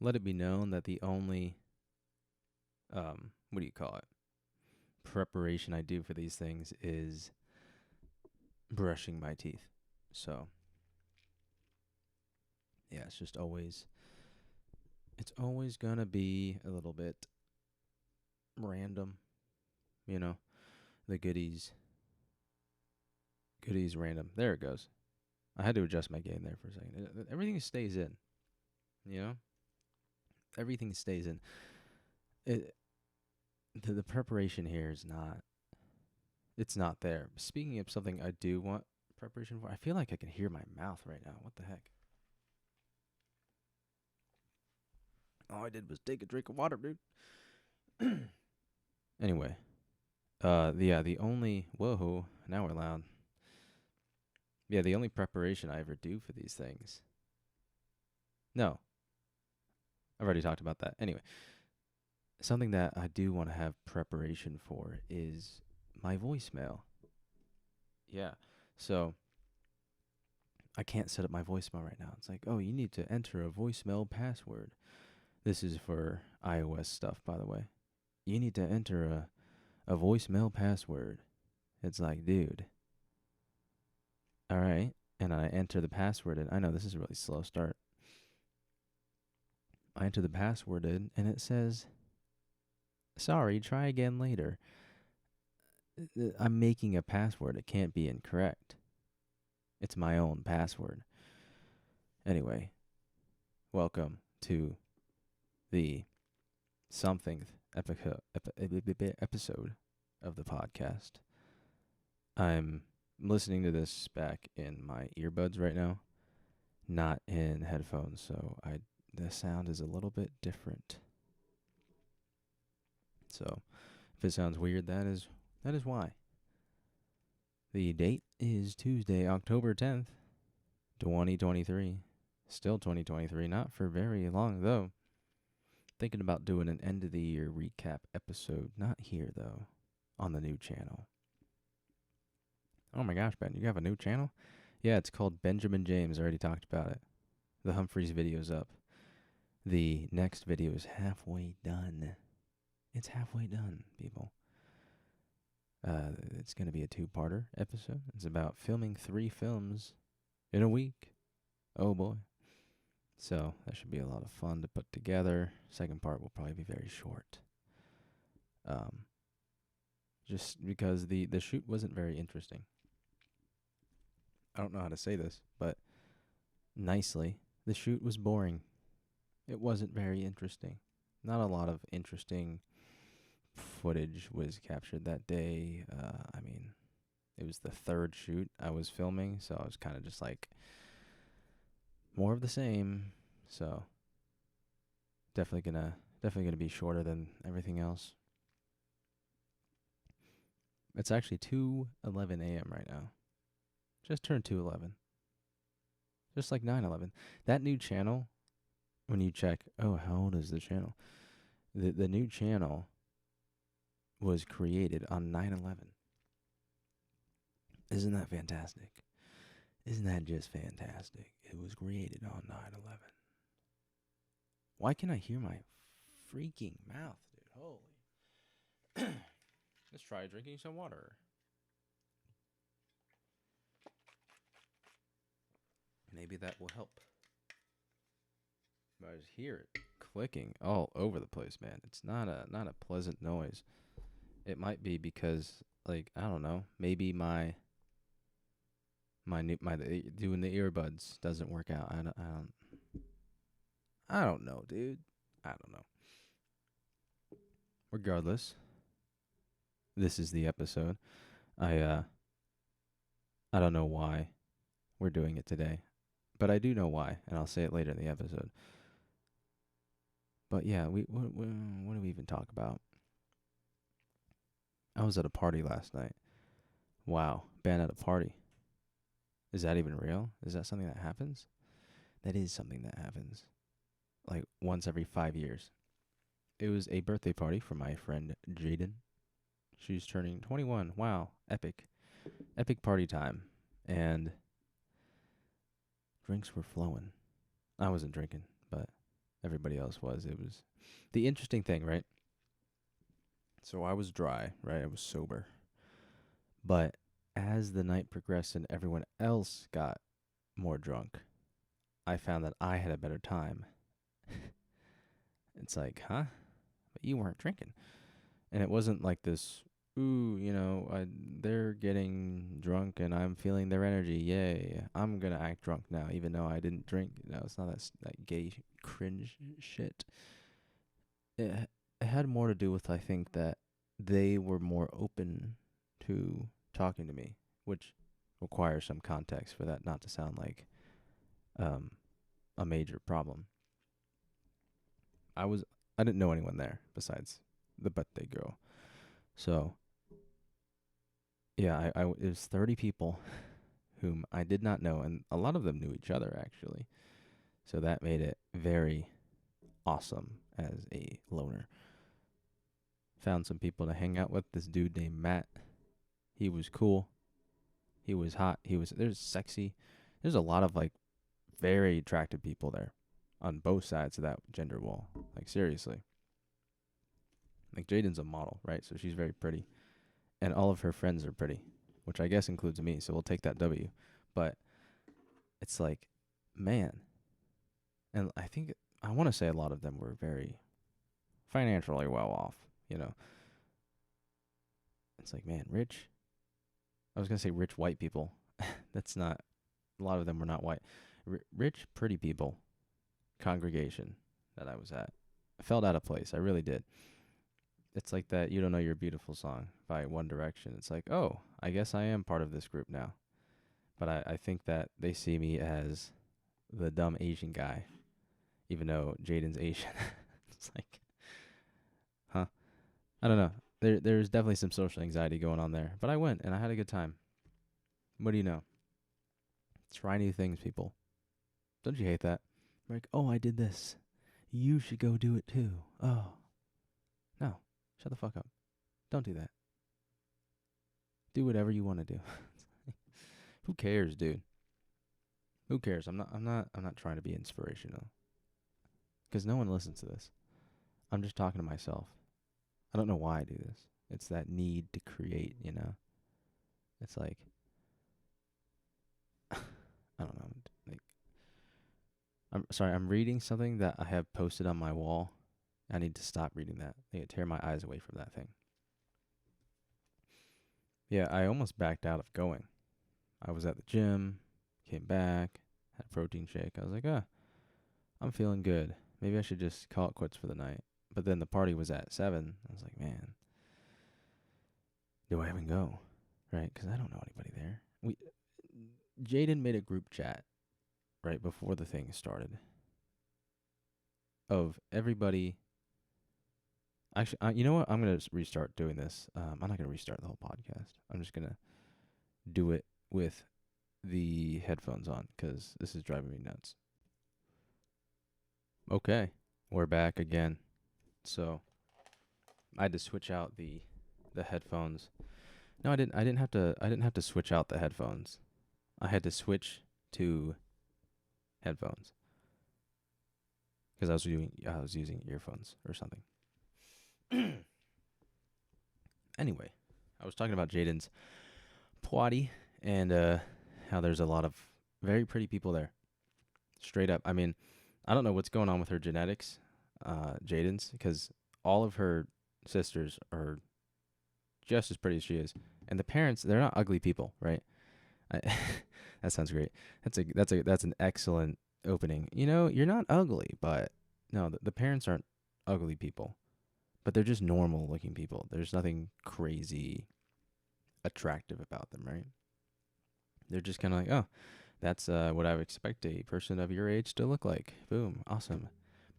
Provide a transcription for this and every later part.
let it be known that the only what do you call it? Preparation I do for these things is brushing my teeth. So, yeah, it's always going to be a little bit random, you know. The goodies random. There it goes. I had to adjust my game there for a second. Everything stays in, you know? Everything stays in. It the preparation here is not it's not there. Speaking of something I do want preparation for, I feel like I can hear my mouth right now. What the heck? All I did was take a drink of water, dude. Anyway, the only whoa, now we're loud. Yeah, the only preparation I ever do for these things. No, I've already talked about that. Anyway, something that I do want to have preparation for is my voicemail. Yeah. So I can't set up my voicemail right now. It's like, oh, you need to enter a voicemail password. This is for iOS stuff, by the way. You need to enter a voicemail password. It's like, dude, all right. And I enter the password, and I know this is a really slow start. I enter the password in, and it says, sorry, try again later. I'm making a password. It can't be incorrect. It's my own password. Anyway, welcome to the something episode of the podcast. I'm listening to this back in my earbuds right now, not in headphones, so the sound is a little bit different. So, if it sounds weird, that is why. The date is Tuesday, October 10th, 2023. Still 2023, not for very long though. Thinking about doing an end of the year recap episode, not here though, on the new channel. Oh my gosh, Ben, you have a new channel? Yeah, it's called Benjamin James. I already talked about it. The Humphreys video's up. The next video is halfway done. It's halfway done, people. It's going to be a two-parter episode. It's about filming 3 films in a week. Oh boy. So that should be a lot of fun to put together. Second part will probably be very short. Just because the shoot wasn't very interesting. I don't know how to say this, but nicely, the shoot was boring. It wasn't very interesting. Not a lot of interesting footage was captured that day. I mean, it was the third shoot I was filming, so I was kind of just like more of the same. So definitely gonna be shorter than everything else. It's actually 2:11 a.m. right now. Just turned 2:11. Just like 9:11. That new channel, when you check, oh, how old is the channel? The new channel was created on 9/11. Isn't that fantastic? Isn't that just fantastic? It was created on 9/11. Why can I hear my freaking mouth, dude? Holy. Let's try drinking some water. Maybe that will help. But I just hear it clicking all over the place, man. It's not a pleasant noise. It might be because, like, I don't know, maybe doing the earbuds doesn't work out. I don't know, dude. I don't know. Regardless, this is the episode. I I don't know why we're doing it today, but I do know why, and I'll say it later in the episode. But yeah, what do we even talk about? I was at a party last night. Wow, band at a party. Is that even real? Is that something that happens? That is something that happens. Like once every 5 years. It was a birthday party for my friend Jaden. She's turning 21. Wow, epic. Epic party time. And drinks were flowing. I wasn't drinking, but everybody else was. It was the interesting thing, right? So I was dry, right? I was sober. But as the night progressed and everyone else got more drunk, I found that I had a better time. It's like, huh? But you weren't drinking. And it wasn't like this, ooh, they're getting drunk and I'm feeling their energy. Yay. I'm going to act drunk now, even though I didn't drink. No, it's not that gay cringe shit. It had more to do with, I think, that they were more open to talking to me, which requires some context for that not to sound like um, a major problem. I was I didn't know anyone there besides the birthday girl. So yeah, it was 30 people whom I did not know, and a lot of them knew each other actually. So that made it very awesome as a loner. Found some people to hang out with. This dude named Matt. He was cool. He was hot. There's sexy. There's a lot of like very attractive people there on both sides of that gender wall. Like seriously. Like Jaden's a model, right? So she's very pretty. And all of her friends are pretty, which I guess includes me, so we'll take that W. But it's like, man. And I want to say a lot of them were very financially well off, you know. It's like, man, rich. I was going to say rich white people. That's not, a lot of them were not white. Rich, pretty people congregation that I was at. I felt out of place. I really did. It's like that You Don't Know You're Beautiful song by One Direction. It's like, oh, I guess I am part of this group now. But I think that they see me as the dumb Asian guy, even though Jaden's Asian. It's like, huh? I don't know. There's definitely some social anxiety going on there. But I went and I had a good time. What do you know? Try new things, people. Don't you hate that? Like, oh, I did this. You should go do it too. Oh. No. Shut the fuck up. Don't do that. Do whatever you want to do. Who cares, dude? Who cares? I'm not trying to be inspirational. Cuz no one listens to this. I'm just talking to myself. I don't know why I do this. It's that need to create, you know. It's like I don't know. Like I'm sorry, I'm reading something that I have posted on my wall. I need to stop reading that. I tear my eyes away from that thing. Yeah, I almost backed out of going. I was at the gym, came back, had a protein shake. I was like, I'm feeling good. Maybe I should just call it quits for the night. But then the party was at 7. I was like, man, do I even go? Right? Because I don't know anybody there. Jaden made a group chat right before the thing started of everybody. Actually, you know what? I'm going to restart doing this. I'm not going to restart the whole podcast. I'm just going to do it with the headphones on because this is driving me nuts. Okay, we're back again. So I had to switch out the headphones. No, I didn't. I didn't have to. I didn't have to switch out the headphones. I had to switch to headphones because I was using earphones or something. Anyway, I was talking about Jaden's party and how there's a lot of very pretty people there. Straight up. I mean, I don't know what's going on with her genetics, Jaden's, because all of her sisters are just as pretty as she is, and the parents, they're not ugly people, right? I, that sounds great. That's an excellent opening. You know, you're not ugly, but no, the parents aren't ugly people, but they're just normal looking people. There's nothing crazy attractive about them, right? They're just kind of like, oh, that's what I would expect a person of your age to look like. Boom, awesome.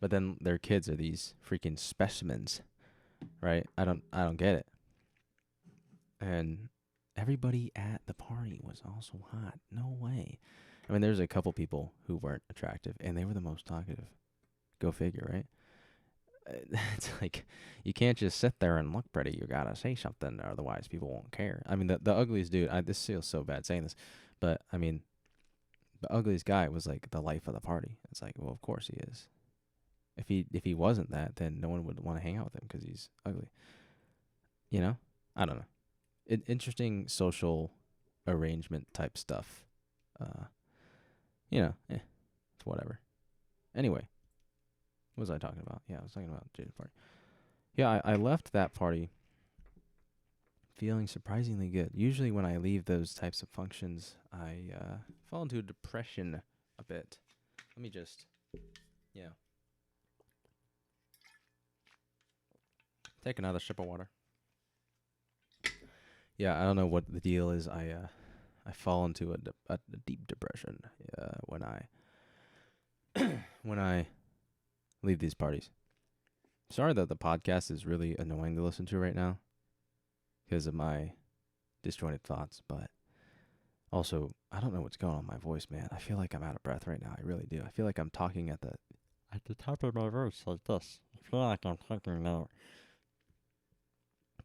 But then their kids are these freaking specimens, right? I don't get it. And everybody at the party was also hot. No way. I mean, there's a couple people who weren't attractive, and they were the most talkative. Go figure, right? It's like you can't just sit there and look pretty. You gotta say something, otherwise people won't care. I mean, the ugliest dude. This feels so bad saying this, but I mean, the ugliest guy was like the life of the party. It's like, well, of course he is. If he wasn't that, then no one would want to hang out with him because he's ugly. You know? I don't know. Interesting social arrangement type stuff. Uh, it's whatever. Anyway, what was I talking about? Yeah, I was talking about Jaden's party. Yeah, I left that party feeling surprisingly good. Usually when I leave those types of functions, I fall into a depression a bit. Let me just, yeah, take another sip of water. Yeah, I don't know what the deal is. I fall into a deep depression when I when I leave these parties. Sorry that the podcast is really annoying to listen to right now because of my disjointed thoughts, but also I don't know what's going on with my voice, man. I feel like I'm out of breath right now. I really do. I feel like I'm talking at the top of my voice like this. I feel like I'm talking now,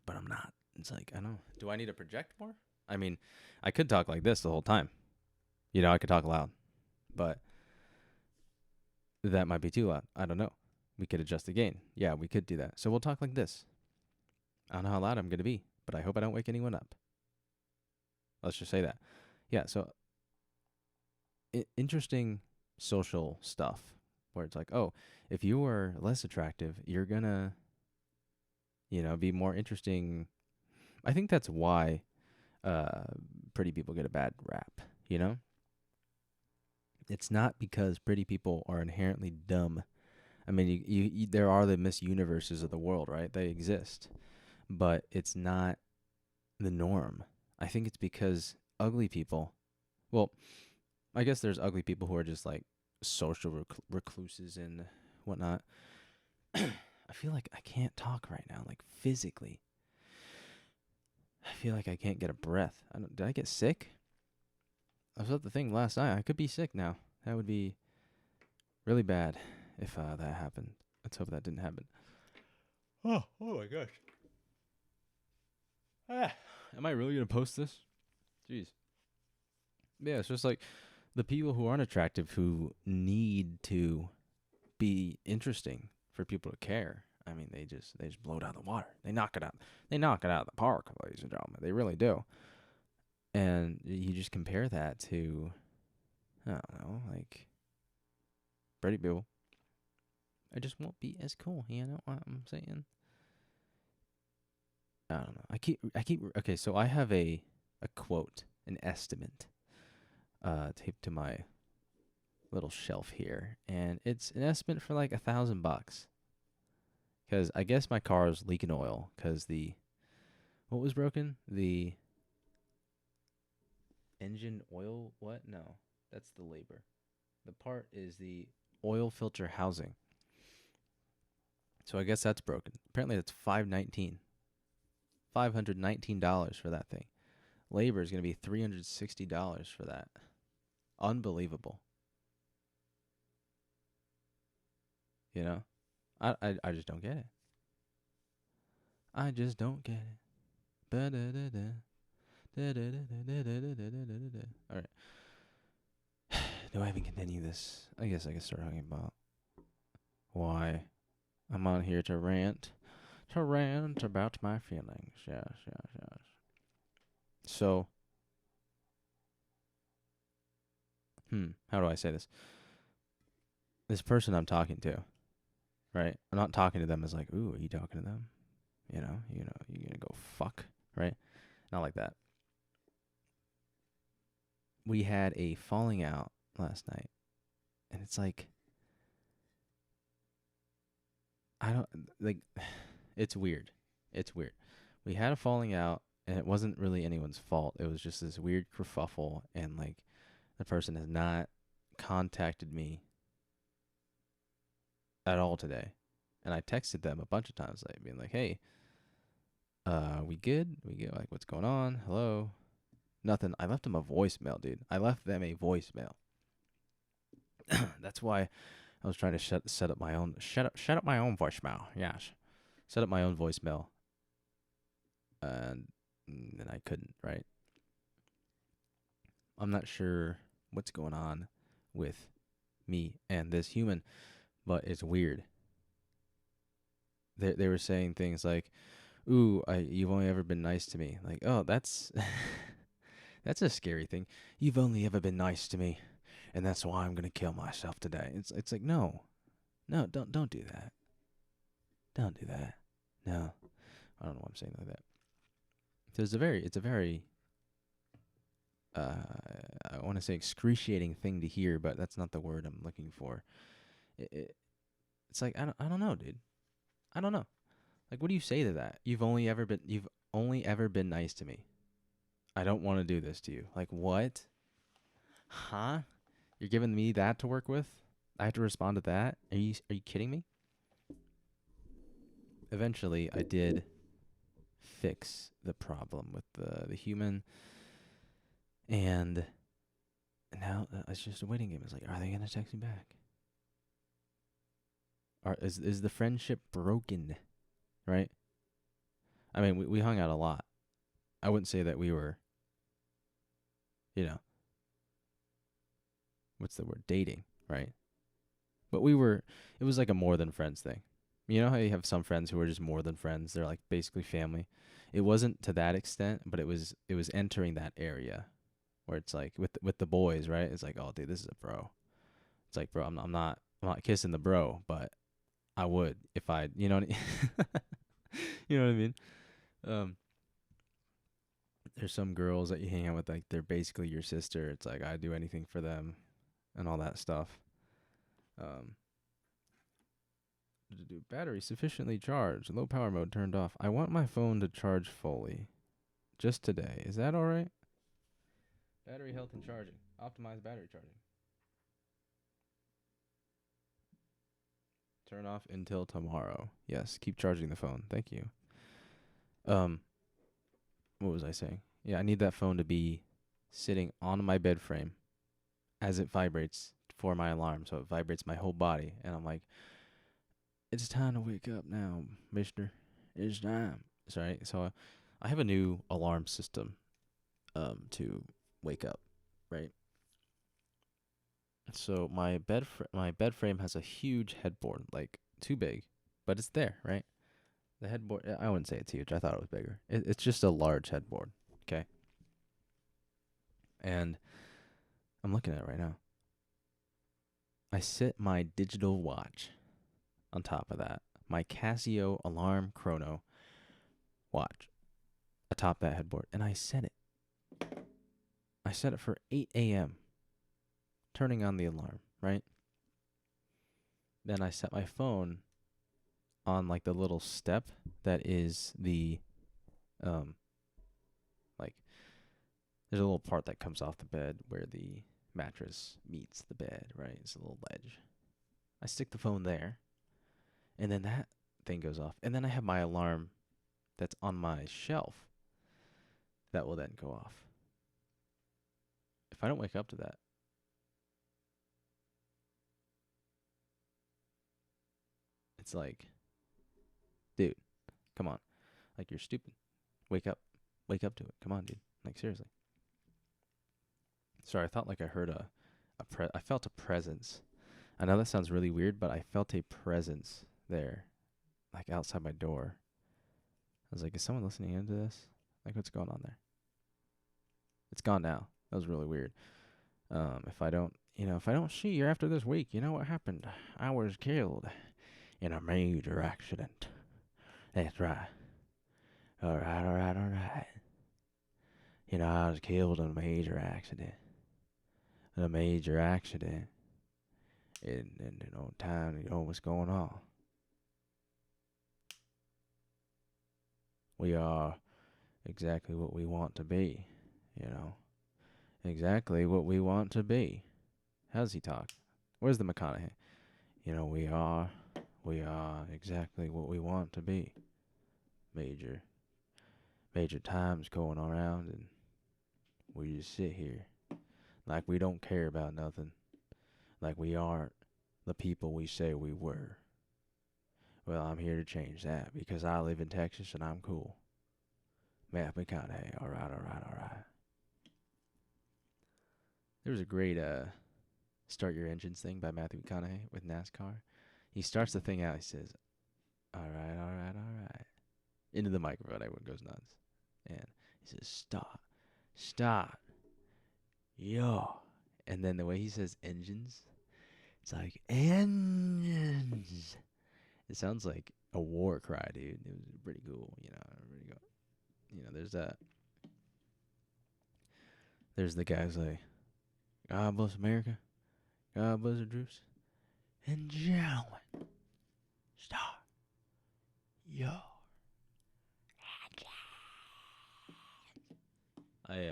but I'm not. It's like I don't know. Do I need to project more? I mean, I could talk like this the whole time. I could talk loud, but that might be too loud. I don't know. We could adjust the gain. Yeah, we could do that. So we'll talk like this. I don't know how loud I'm going to be, but I hope I don't wake anyone up. Let's just say that. Yeah, so interesting social stuff where it's like, oh, if you are less attractive, you're going to, be more interesting. I think that's why pretty people get a bad rap, you know? It's not because pretty people are inherently dumb. I mean, you there are the Miss Universes of the world, right? They exist. But it's not the norm. I think it's because ugly people, well, I guess there's ugly people who are just like social recluses and whatnot. I feel like I can't talk right now, like physically. I feel like I can't get a breath. Did I get sick? I was at the thing last night. I could be sick now. That would be really bad if that happened. Let's hope that didn't happen. Oh my gosh. Am I really going to post this? Jeez. Yeah, it's just like the people who aren't attractive who need to be interesting for people to care. I mean, they just blow it out of the water. They knock it out. They knock it out of the park, ladies and gentlemen. They really do. And you just compare that to, I don't know, like pretty people. I just won't be as cool. You know what I'm saying? I don't know. Okay, so I have a quote, an estimate, taped to my little shelf here, and it's an estimate for like $1,000. Because I guess my car is leaking oil. Because what was broken? The engine oil. What? No, that's the labor. The part is the oil filter housing. So I guess that's broken. Apparently, that's $519 for that thing. Labor is going to be $360 for that. Unbelievable. You know, I just don't get it. I just don't get it. All right. Do I even continue this? I guess I can start talking about why I'm on here to rant about my feelings. Yes. So, how do I say this? This person I'm talking to, right? I'm not talking to them as like, ooh, are you talking to them? You're gonna go fuck, right? Not like that. We had a falling out last night, and it's like, I don't like. It's weird. It's weird. We had a falling out, and it wasn't really anyone's fault. It was just this weird kerfuffle, and like, the person has not contacted me at all today. And I texted them a bunch of times, like being like, "Hey, we good? We good? Like, what's going on? Hello." Nothing. I left them a voicemail, dude. I left them a voicemail. That's why I was trying to set up my own my own voicemail. Yes, set up my own voicemail, and then I couldn't. Right. I'm not sure what's going on with me and this human, but it's weird. they were saying things like, "Ooh, you've only ever been nice to me." Like, oh, that's that's a scary thing. You've only ever been nice to me, and that's why I'm gonna kill myself today. It's like, no, no, don't do that. Don't do that. No, I don't know why I'm saying like that. So it's a very I want to say excruciating thing to hear, but that's not the word I'm looking for. It's like I don't know, dude. I don't know. Like, what do you say to that? You've only ever been nice to me. I don't want to do this to you. Like, what? Huh? You're giving me that to work with? I have to respond to that? Are you kidding me? Eventually, I did fix the problem with the human, and now it's just a waiting game. It's like, are they gonna text me back? Is the friendship broken? Right? I mean, we hung out a lot. I wouldn't say that we were, you know, what's the word, dating, right? But we were. It was like a more than friends thing. You know how you have some friends who are just more than friends? They're like basically family. It wasn't to that extent, but it was entering that area where it's like with the boys, right? It's like, oh, dude, this is a bro. It's like, bro, I'm not kissing the bro, but I would if I, you know, you know what I mean. Um, there's some girls that you hang out with, like they're basically your sister. It's like I do anything for them, and all that stuff. Um, battery sufficiently charged. Low power mode turned off. I want my phone to charge fully, just today. Is that all right? Battery health and charging. Optimize battery charging. Turn off until tomorrow. Yes, keep charging the phone. Thank you. Um, what was I saying? Yeah, I need that phone to be sitting on my bed frame as it vibrates for my alarm. So it vibrates my whole body. And I'm like, it's time to wake up now, mister. It's time. Sorry. So I have a new alarm system to wake up, right? So my bed frame has a huge headboard, like too big, but it's there, right? The headboard, I wouldn't say it's huge. I thought it was bigger. It's just a large headboard, okay? And I'm looking at it right now. I sit my digital watch on top of that. My Casio alarm chrono watch atop that headboard, and I set it. I set it for 8 a.m. turning on the alarm, right? Then I set my phone on like the little step that is the um like there's a little part that comes off the bed where the mattress meets the bed, right? It's a little ledge. I stick the phone there, and then that thing goes off. And then I have my alarm that's on my shelf that will then go off. If I don't wake up to that, it's like, dude, come on. Like, you're stupid. Wake up. Wake up to it. Come on, dude. Like, seriously. Sorry, I thought like I heard I felt a presence. I know that sounds really weird, but I felt a presence there, like outside my door. I was like, is someone listening into this? Like, what's going on there? It's gone now. That was really weird. If I don't see you after this week, you know what happened? I was killed in a major accident. That's right. All right, all right, all right. I was killed in a major accident. A major accident. And time, what's going on? We are exactly what we want to be, you know. Exactly what we want to be. How does he talk? Where's the McConaughey? We are exactly what we want to be. Major, major times going around, and we just sit here like we don't care about nothing, like we aren't the people we say we were. Well, I'm here to change that because I live in Texas and I'm cool. Matt McConaughey. All right, all right, all right. There was a great Start Your Engines thing by Matthew McConaughey with NASCAR. He starts the thing out. He says, All right, all right, all right. Into the microphone, everyone goes nuts. And he says, stop, stop, yo. And then the way he says engines, it's like, engines. It sounds like a war cry, dude. It was pretty cool, Pretty cool. There's that. There's the guys like, God bless America, God bless the troops, and gentlemen, start your. I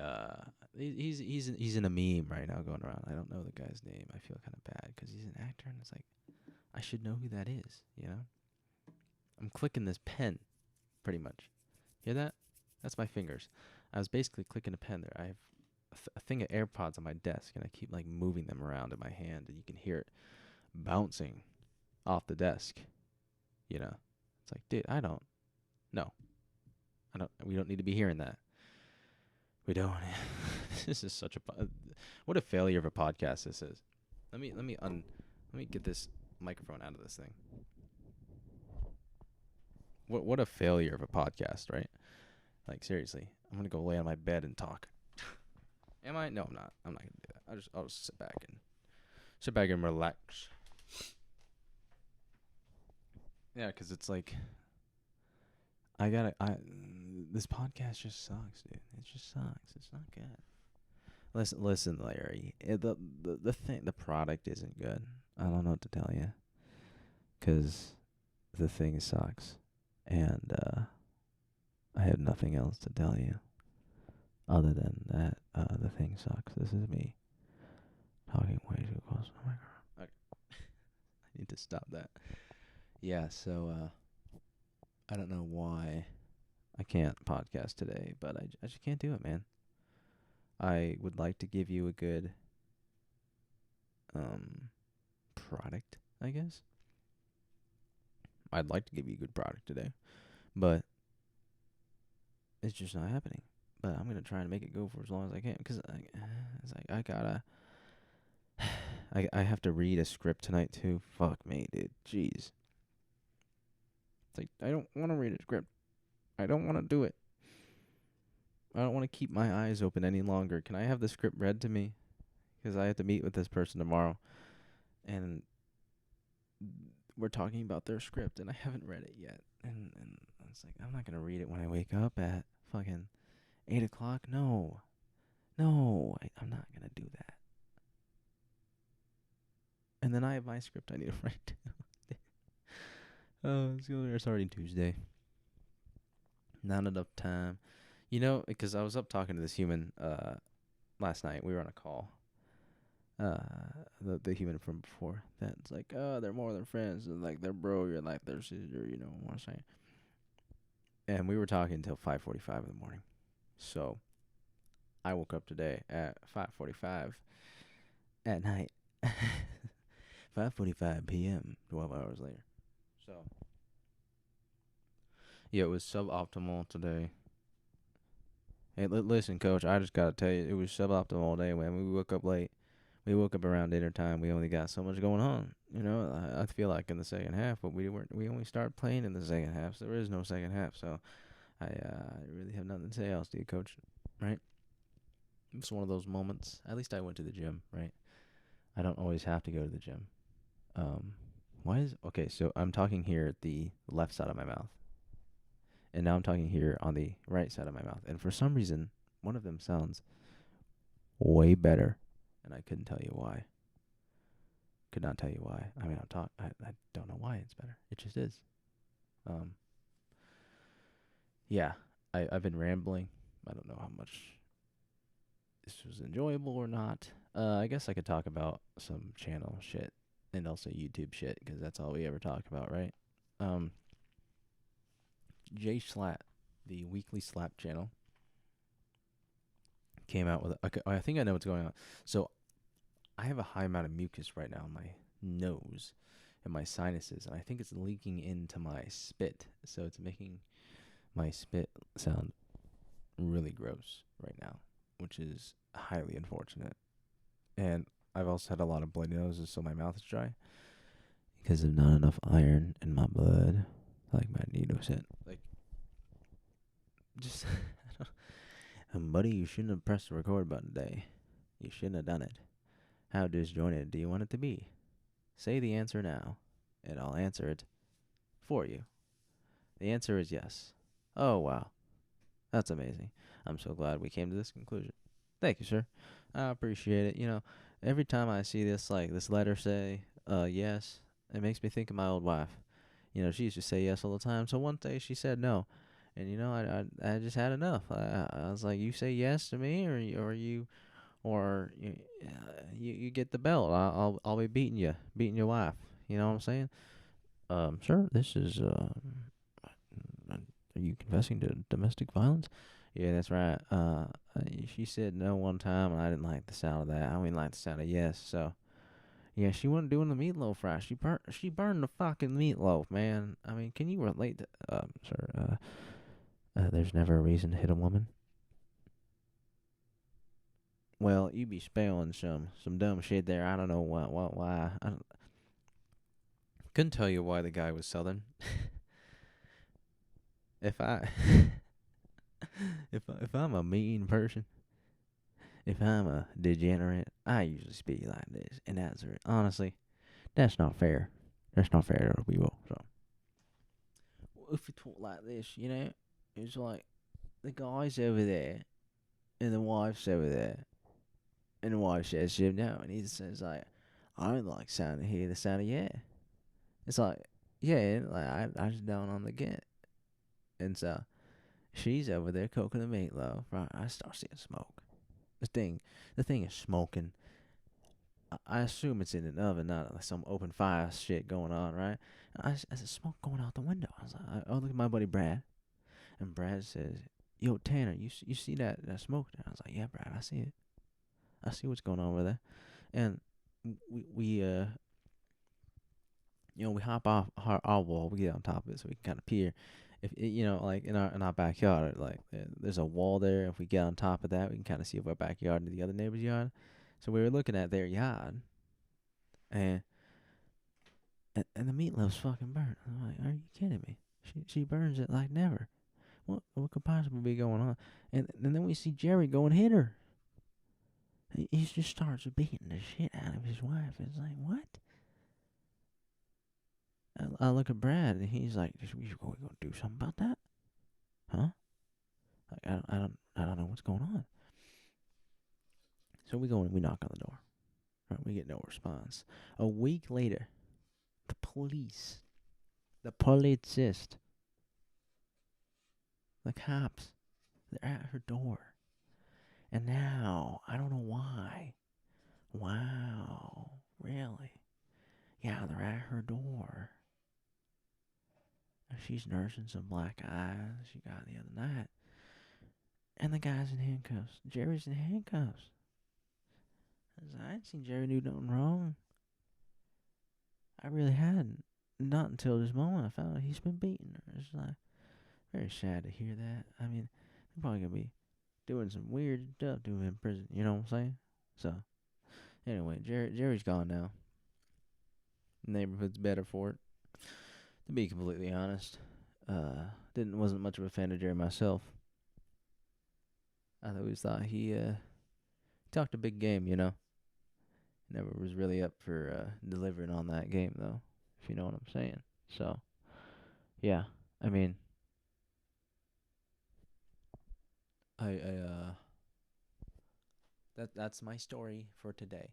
he's in a meme right now going around. I don't know the guy's name. I feel kind of bad because he's an actor, and it's like I should know who that is. I'm clicking this pen, pretty much. Hear that? That's my fingers. I was basically clicking a pen there. I have a thing of AirPods on my desk, and I keep like moving them around in my hand, and you can hear it bouncing off the desk. It's like, dude, I don't. No, I don't. We don't need to be hearing that. We don't. This is such what a failure of a podcast this is. Let me get this microphone out of this thing. What a failure of a podcast, right? Like seriously, I'm gonna go lay on my bed and talk. Am I? No, I'm not. I'm not gonna do that. I'll just sit back and relax. Yeah, 'cause it's like this podcast just sucks, dude. It just sucks. It's not good. Listen, Larry. The product isn't good. I don't know what to tell you, 'cause the thing sucks, and I have nothing else to tell you other than that the thing sucks. This is me talking way too close to the microphone. Okay. I need to stop that. Yeah, so I don't know why I can't podcast today, but I just can't do it, man. I would like to give you a good product, I guess. I'd like to give you a good product today, but it's just not happening. But I'm gonna try and make it go for as long as I can, because it's like I gotta. I have to read a script tonight too. Fuck me, dude. Jeez. It's like I don't want to read a script. I don't want to do it. I don't want to keep my eyes open any longer. Can I have the script read to me? Because I have to meet with this person tomorrow, and we're talking about their script, and I haven't read it yet. And it's like, I'm not going to read it when I wake up at fucking 8 o'clock. No. I'm not going to do that. And then I have my script I need to write too. Oh, it's already Tuesday. Not enough time. Because I was up talking to this human last night. We were on a call. The human from before. That's like, they're more than friends. And like, they're bro, you're like their sister, what I'm saying. And we were talking until 5:45 in the morning. So I woke up today at 5:45 at night. 5:45 p.m. 12 hours later. So yeah, it was suboptimal today. Hey, listen, Coach, I just gotta tell you, it was suboptimal all day, man. We woke up late. We woke up around dinner time. We only got so much going on. I feel like in the second half, but we only started playing in the second half, so there is no second half. So I really have nothing to say else to you, Coach. Right? It's one of those moments. At least I went to the gym, right? I don't always have to go to the gym. Okay, so I'm talking here at the left side of my mouth. And now I'm talking here on the right side of my mouth. And for some reason, one of them sounds way better. And I couldn't tell you why. Could not tell you why. I mean, I don't know why it's better. It just is. Yeah, I've been rambling. I don't know how much this was enjoyable or not. I guess I could talk about some channel shit and also YouTube shit, because that's all we ever talk about, right? J Slat, the weekly slap channel, came out with I think I know what's going on. So I have a high amount of mucus right now in my nose and my sinuses, and I think it's leaking into my spit, so it's making my spit sound really gross right now, which is highly unfortunate. And I've also had a lot of bloody noses, so my mouth is dry because of not enough iron in my blood. Like Magneto said. Like, just, buddy, you shouldn't have pressed the record button today. You shouldn't have done it. How disjointed do you want it to be? Say the answer now, and I'll answer it for you. The answer is yes. Oh, wow. That's amazing. I'm so glad we came to this conclusion. Thank you, sir. I appreciate it. Every time I see this letter say, yes, it makes me think of my old wife. She used to say yes all the time. So one day she said no. And, I just had enough. I was like, you say yes to me, or you get the belt. I'll be beating your wife. You know what I'm saying? Sir, this is, are you confessing to domestic violence? Yeah, that's right. She said no one time, and I didn't like the sound of that. I didn't like the sound of yes. So, yeah, she wasn't doing the meatloaf fry. She burned the fucking meatloaf, man. I mean, can you relate to, sir? There's never a reason to hit a woman. Well, you be spelling some dumb shit there. I don't know why. I couldn't tell you why the guy was Southern. If I if I'm a mean person, if I'm a degenerate, I usually speak like this, and honestly, that's not fair. That's not fair to people. So if you talk like this, it's like the guy's over there, and the wife's over there, and the wife says to him no, and he says like, I don't like hear the sound of yeah. It's like, yeah, like I just don't on the get, and so she's over there cooking the meatloaf. Right, I start seeing smoke. The thing is smoking. I assume it's in an oven, not like some open fire shit going on, right? I said, smoke going out the window. I was like, oh, look at my buddy Brad. And Brad says, yo, Tanner, you see that smoke there? I was like, yeah, Brad, I see it. I see what's going on over there. And we hop off our wall. We get on top of it so we can kind of peer. If like in our backyard, like there's a wall there. If we get on top of that, we can kind of see our backyard into the other neighbor's yard. So we were looking at their yard, and and the meatloaf's fucking burnt. I'm like, are you kidding me? She burns it like never. What could possibly be going on? And then we see Jerry go and hit her. He just starts beating the shit out of his wife. It's like, what? I look at Brad and he's like, we gonna do something about that? Huh? Like, I don't know what's going on. So we go and we knock on the door. Right, we get no response. A week later, the policist, the cops, they're at her door. And now, I don't know why. Wow, really? Yeah, they're at her door. She's nursing some black eyes she got the other night. And the guy's in handcuffs. Jerry's in handcuffs. I ain't seen Jerry do nothing wrong. I really hadn't. Not until this moment I found out he's been beating her. It's like very sad to hear that. I mean, they're probably gonna be doing some weird stuff to him in prison. You know what I'm saying? So anyway, Jerry's gone now. The neighborhood's better for it. To be completely honest, wasn't much of a fan of Jerry myself. I always thought he talked a big game. Never was really up for delivering on that game though, if you know what I'm saying. So yeah, I mean, that's my story for today.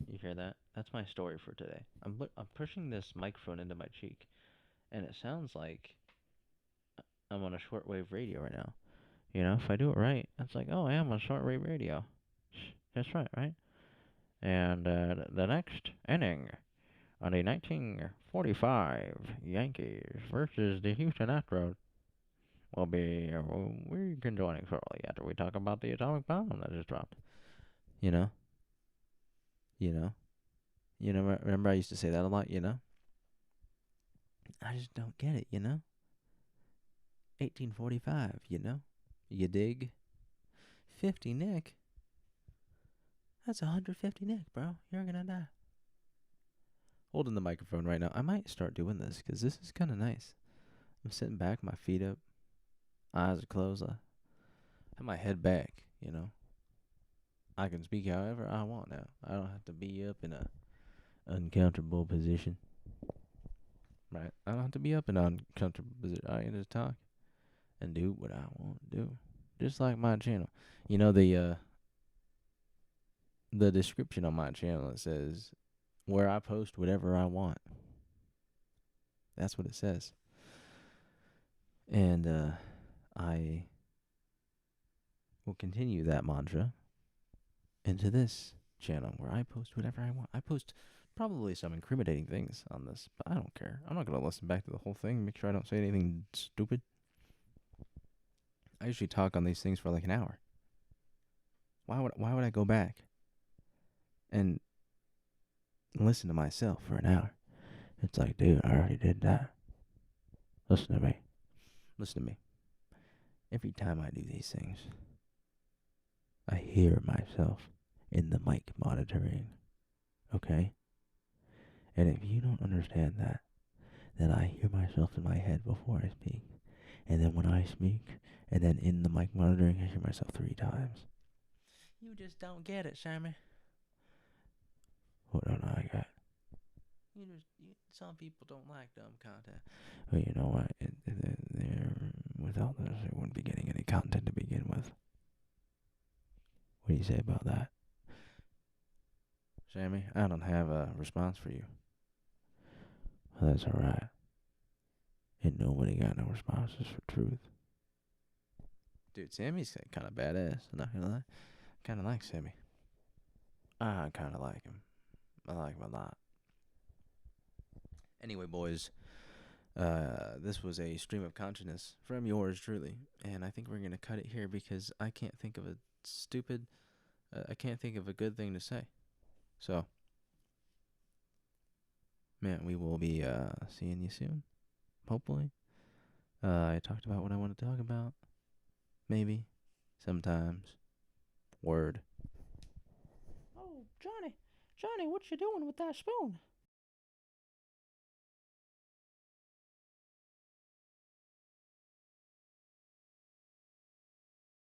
You hear that? That's my story for today. I'm pushing this microphone into my cheek, and it sounds like I'm on a shortwave radio right now. If I do it right, it's like, oh, I am on shortwave radio. That's right, right? And the next inning on the 1945 Yankees versus the Houston Astros will be. We can join it shortly after we talk about the atomic bomb that just dropped. You know, you know, Remember I used to say that a lot. I just don't get it. 1845. You dig? 50 Nick. That's 150 Nick, bro. You're gonna die. Holding the microphone right now. I might start doing this because this is kind of nice. I'm sitting back, my feet up, eyes are closed. I have my head back. I can speak however I want now. I don't have to be up in a uncomfortable position. Right? I don't have to be up in an uncomfortable position. I can just talk and do what I want to do. Just like my channel. The description on my channel, it says where I post whatever I want. That's what it says. And I will continue that mantra into this channel where I post whatever I want. I post probably some incriminating things on this, but I don't care. I'm not going to listen back to the whole thing, make sure I don't say anything stupid. I usually talk on these things for like an hour. Why would I go back and listen to myself for an hour? It's like, dude, I already did that. Listen to me. Listen to me. Every time I do these things, I hear myself in the mic monitoring. Okay? And if you don't understand that, then I hear myself in my head before I speak. And then when I speak, and then in the mic monitoring, I hear myself 3 times. You just don't get it, Sammy. What don't I get? Some people don't like dumb content. Well, you know what? Without this, they wouldn't be getting any content to begin with. What do you say about that? Sammy, I don't have a response for you. Well, that's alright. And nobody got no responses for truth. Dude, Sammy's kind of badass. I'm not gonna lie. Kind of like Sammy. I kind of like him. I like him a lot. Anyway, boys, this was a stream of consciousness from yours truly, and I think we're gonna cut it here because I can't think of I can't think of a good thing to say. So, man, we will be seeing you soon, hopefully. I talked about what I want to talk about. Maybe. Sometimes. Word. Oh, Johnny, what you doing with that spoon?